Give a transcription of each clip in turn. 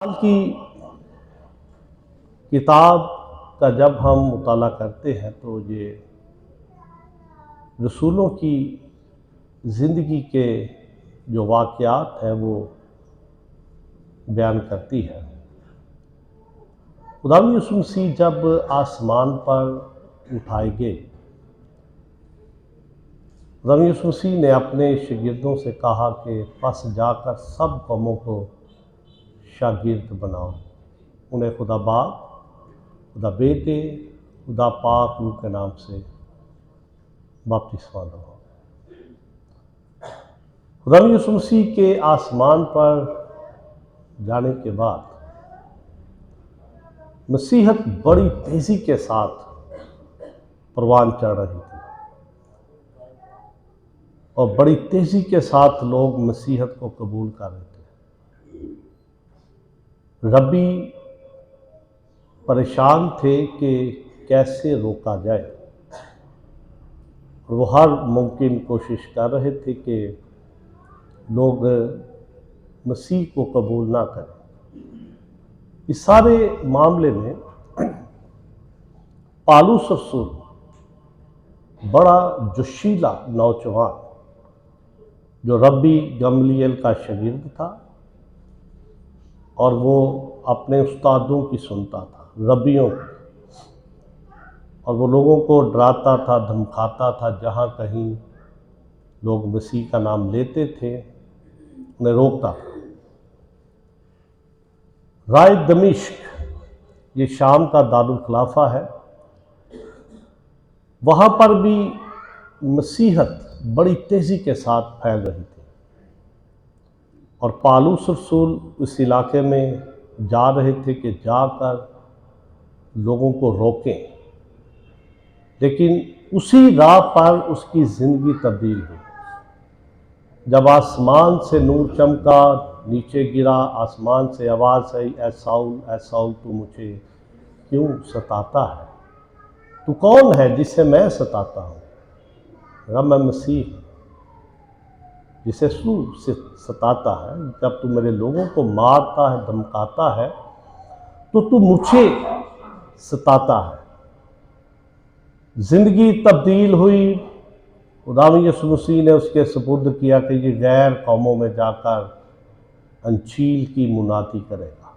की किताब का जब हम मुताला करते हैं तो ये रसूलों की ज़िंदगी के जो वाक़यात हैं वो बयान करती है। खुदावंद यीशु मसीह जब आसमान पर उठाए गए, खुदावंद यीशु मसीह ने अपने शागिर्दों से कहा कि बस जाकर सब कौमों को शागिर्द बनाओ, उन्हें खुदा बाप, खुदा बेटे, खुदा पाक रूह के नाम से बपतिस्मा दो। खुदावंद यीशु मसीह के आसमान पर जाने के बाद मसीहत बड़ी तेज़ी के साथ परवान चढ़ रही थी और बड़ी तेज़ी के साथ लोग मसीहत को कबूल कर रहे थे। रब्बी परेशान थे कि कैसे रोका जाए और वो हर मुमकिन कोशिश कर रहे थे कि लोग मसीह को कबूल ना करें। इस सारे मामले में पालूस रसूल बड़ा जोशीला नौजवान जो रब्बी गमलीएल का शागिर्द था और वो अपने उस्तादों की सुनता था, रब्बियों की, और वो लोगों को डराता था, धमकाता था। जहाँ कहीं लोग मसीह का नाम लेते थे उन्हें रोकता था। राय दमिश्क, ये शाम का दारुल खिलाफा है, वहाँ पर भी मसीहत बड़ी तेज़ी के साथ फैल रही थी और पालूस रसूल उस इलाके में जा रहे थे कि जाकर लोगों को रोकें, लेकिन उसी राह पर उसकी ज़िंदगी तब्दील हुई। जब आसमान से नूर चमका, नीचे गिरा, आसमान से आवाज़ आई, ऐ साउल तू मुझे क्यों सताता है? तू कौन है जिसे मैं सताता हूँ? मैं मसीह जिसे तू सताता है। जब तू मेरे लोगों को मारता है, धमकाता है, तो तू मुझे सताता है। ज़िंदगी तब्दील हुई। खुदावंद यीशु मसीह ने उसके सुपुर्द किया कि ये गैर कौमों में जाकर अंजील की मुनादी करेगा।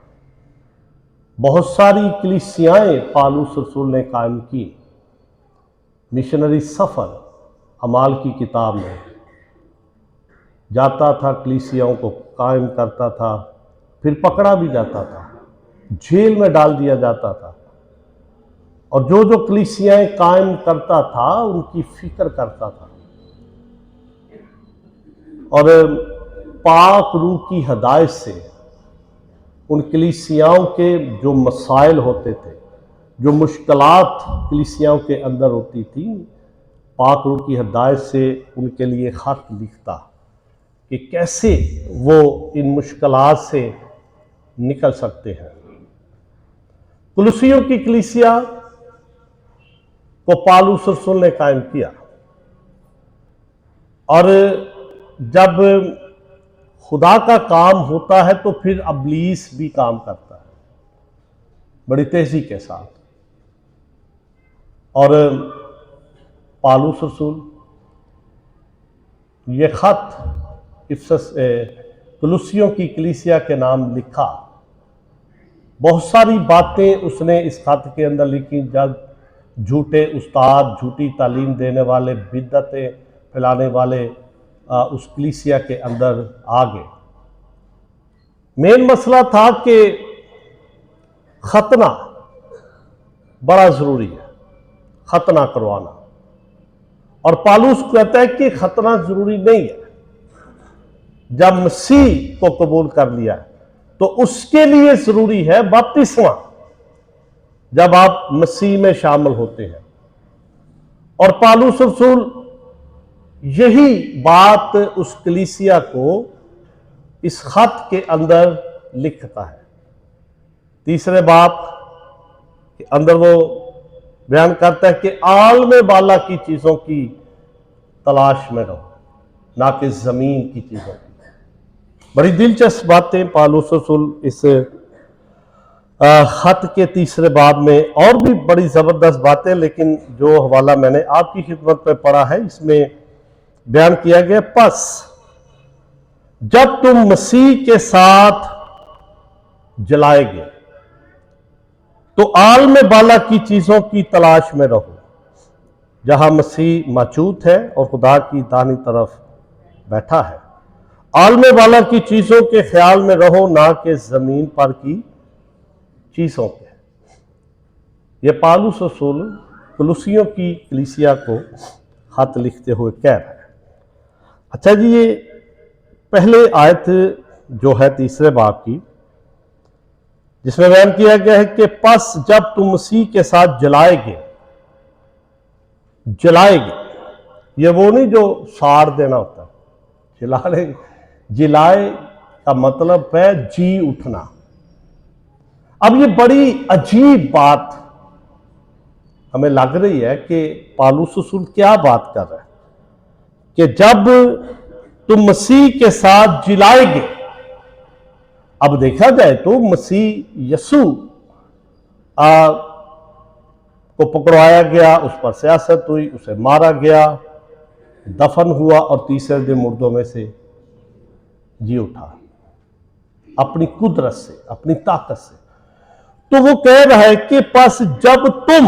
बहुत सारी कलीसियाएँ पालूस रसूल ने कायम की। मिशनरी सफ़र अमाल की किताब में जाता था, कलीसियाओं को कायम करता था, फिर पकड़ा भी जाता था, जेल में डाल दिया जाता था, और जो जो कलीसियाएँ कायम करता था उनकी फिक्र करता था और पाक रूह की हदायत से उन कलीसियाओं के जो मसाइल होते थे, जो मुश्किलात कलीसियाओं के अंदर होती थी, पाक रूह की हदायत से उनके लिए खत लिखता कि कैसे वो इन मुश्किलात से निकल सकते हैं। कुलुसियों की कलीसिया को पालूस रसूल ने कायम किया और जब खुदा का काम होता है तो फिर अबलीस भी काम करता है बड़ी तेजी के साथ। और पालूस रसूल ये खत कुलुसियों की कलीसिया के नाम लिखा। बहुत सारी बातें उसने इस खत के अंदर लिखी। जब झूठे उस्ताद, झूठी तालीम देने वाले, बिद्दतें फैलाने वाले उस कलीसिया के अंदर आ गए। मेन मसला था कि खतना बड़ा ज़रूरी है, खतना करवाना। और पालूस कहता है कि खतना ज़रूरी नहीं है। जब मसीह को कबूल कर लिया है तो उसके लिए ज़रूरी है बपतिस्मा, जब आप मसीह में शामिल होते हैं। और पालूस रसूल यही बात उस कलीसिया को इस खत के अंदर लिखता है। तीसरे बाब के अंदर वो बयान करता है कि आलम बाला की चीज़ों की तलाश में रहो, ना कि ज़मीन की चीज़ों की। बड़ी दिलचस्प बातें पालूस रसूल इस खत के तीसरे बाब में और भी बड़ी जबरदस्त बातें, लेकिन जो हवाला मैंने आपकी खिदमत में पढ़ा है इसमें बयान किया गया, पस जब तुम मसीह के साथ जलाए गए तो आलम बाला की चीजों की तलाश में रहो, जहां मसीह मौजूद है और खुदा की दाहिनी तरफ बैठा है। आलम बाला की चीजों के ख्याल में रहो, ना कि जमीन पर की चीजों के। यह पौलुस रसूल कुलुसियों की कलीसिया को खत लिखते हुए कह रहा है। अच्छा जी, ये पहले आयत जो है तीसरे बाब की, जिसमें बयान किया गया है कि पस जब तुम मसीह के साथ जलाएगे, ये वो नहीं जो साड़ देना होता है, जिलाए का मतलब है जी उठना। अब ये बड़ी अजीब बात हमें लग रही है कि पौलुस रसूल क्या बात कर रहा है कि जब तुम मसीह के साथ जिलाएगे। अब देखा जाए तो मसीह यीशु को पकड़वाया गया, उस पर सियासत हुई, उसे मारा गया, दफन हुआ और तीसरे दिन मुर्दों में से जी उठा अपनी कुदरत से, अपनी ताकत से। तो वो कह रहा है कि बस जब तुम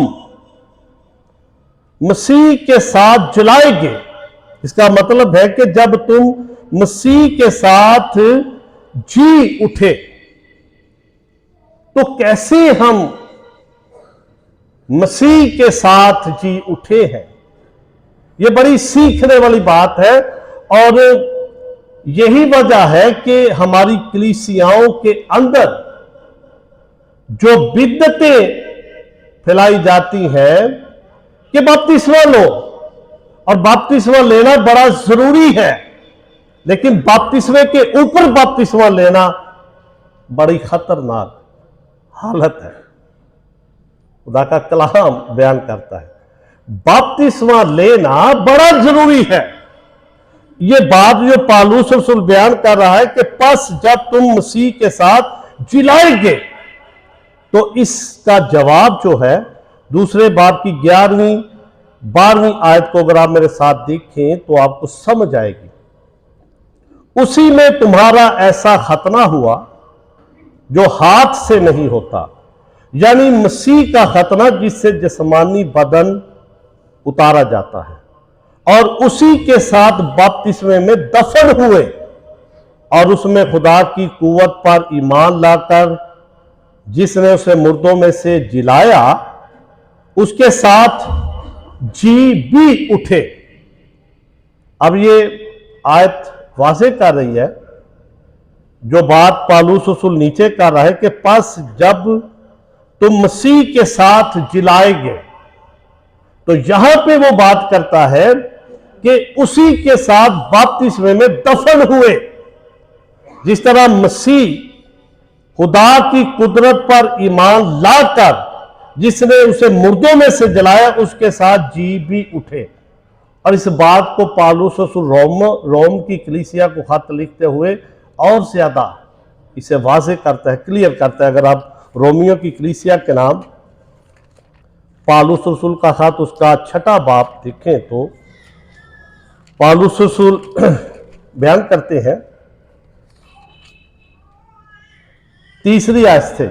मसीह के साथ जलाएगे, इसका मतलब है कि जब तुम मसीह के साथ जी उठे, तो कैसे हम मसीह के साथ जी उठे हैं, यह बड़ी सीखने वाली बात है। और यही वजह है कि हमारी कलीसियाओं के अंदर जो बिद्दतें फैलाई जाती हैं कि बपतिस्मा लो, और बपतिस्मा लेना बड़ा जरूरी है, लेकिन बपतिस्मे के ऊपर बपतिस्मा लेना बड़ी खतरनाक हालत है। खुदा का कलाम बयान करता है बपतिस्मा लेना बड़ा जरूरी है। यह बात जो पौलुस रसूल बयान कर रहा है कि बस जब तुम मसीह के साथ जिलाएगे, तो इसका जवाब जो है दूसरे बाब की 11वीं 12वीं आयत को अगर आप मेरे साथ देखें तो आपको समझ आएगी। उसी में तुम्हारा ऐसा खतना हुआ जो हाथ से नहीं होता, यानी मसीह का खतना जिससे जिस्मानी बदन उतारा जाता है, और उसी के साथ बपतिस्मे में दफन हुए और उसमें खुदा की कुव्वत पर ईमान लाकर जिसने उसे मुर्दों में से जिलाया, उसके साथ जी भी उठे। अब ये आयत वाज़ेह कर रही है जो बात पौलुस रसूल नीचे कर रहा है कि बस जब तुम मसीह के साथ जिलाएगे, तो यहां पे वो बात करता है कि उसी के साथ बपतिस्मे में दफन हुए। जिस तरह मसीह खुदा की कुदरत पर ईमान लाकर जिसने उसे मुर्दों में से जलाया, उसके साथ जी भी उठे। और इस बात को पौलुस रसूल रोम की कलीसिया को खत लिखते हुए और ज्यादा इसे वाज़ेह करता है, क्लियर करता है। अगर आप रोमियो की कलीसिया के नाम पौलुस रसूल का खत उसका 6वां बाब देखें तो पौलुस रसूल बयान करते हैं 3री आयत से,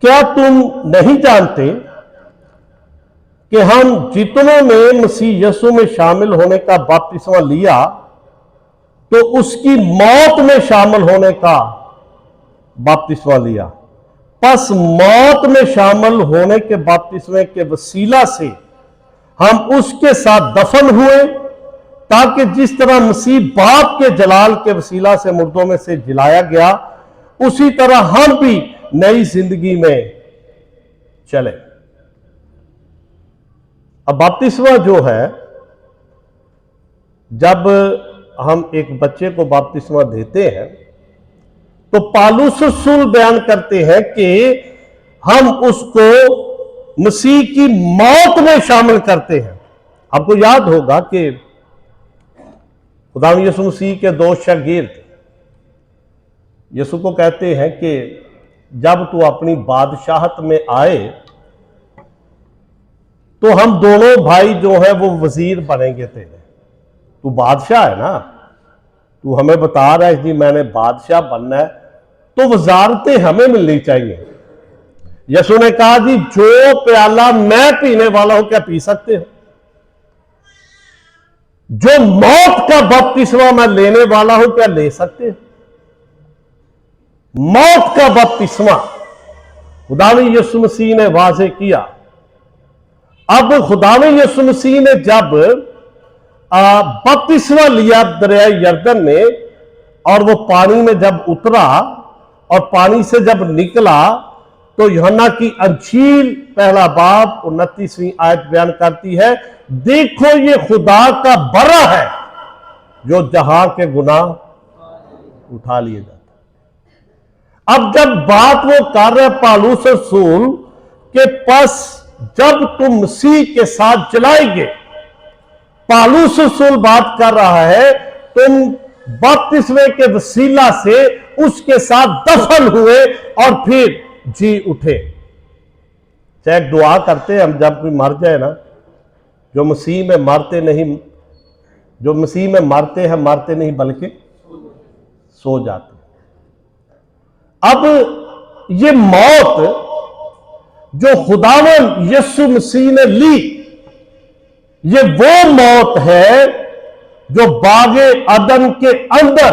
क्या तुम नहीं जानते कि हम जितनों ने मसीह यीशु में शामिल होने का बपतिस्मा लिया, तो उसकी मौत में शामिल होने का बपतिस्मा लिया। बस मौत में शामिल होने के बपतिस्मे के वसीला से हम उसके साथ दफन हुए, ताकि जिस तरह मसीह बाप के जलाल के वसीला से मुर्दों में से जिलाया गया, उसी तरह हम भी नई जिंदगी में चले। अब बपतिस्मा जो है, जब हम एक बच्चे को बपतिस्मा देते हैं तो पौलुस रसूल बयान करते हैं कि हम उसको मसीह की मौत में शामिल करते हैं। आपको याद होगा कि खुदा यीशु मसीह के 2 शागिर्द यीशु को कहते हैं कि जब तू अपनी बादशाहत में आए तो हम दोनों भाई जो है वो वजीर बनेंगे तेरे। तू बादशाह है ना, तू हमें बता रहा है जी मैंने बादशाह बनना है, तो वजारतें हमें मिलनी चाहिए। यसु ने कहा जी जो प्याला मैं पीने वाला हूं क्या पी सकते हो? जो मौत का बपतिस्मा मैं लेने वाला हूं क्या ले सकते हो? मौत का बपतिस्मा खुदावे यीशु मसीह ने वाज़े किया। अब खुदावे यीशु मसीह ने जब बपतिस्मा लिया दरिया यरदन में, और वो पानी में जब उतरा और पानी से जब निकला, तो यूहन्ना की अंजील पहला बाब 29वीं आयत बयान करती है, देखो ये खुदा का बरा है जो जहां के गुनाह उठा लिए जाते। अब जब बात वो कर रहे पौलुस रसूल के पास, जब तुम मसीह के साथ जलाएंगे, पौलुस रसूल बात कर रहा है तुम बपतिस्मे के वसीला से उसके साथ दफन हुए और फिर जी उठे। चाहे दुआ करते हम जब कोई मर जाए ना, जो मसीह में मरते नहीं, जो मसीह में मरते हैं मरते नहीं बल्कि सो जाते। अब ये मौत जो खुदावन यीशु मसीह ने ली, ये वो मौत है जो बागे अदन के अंदर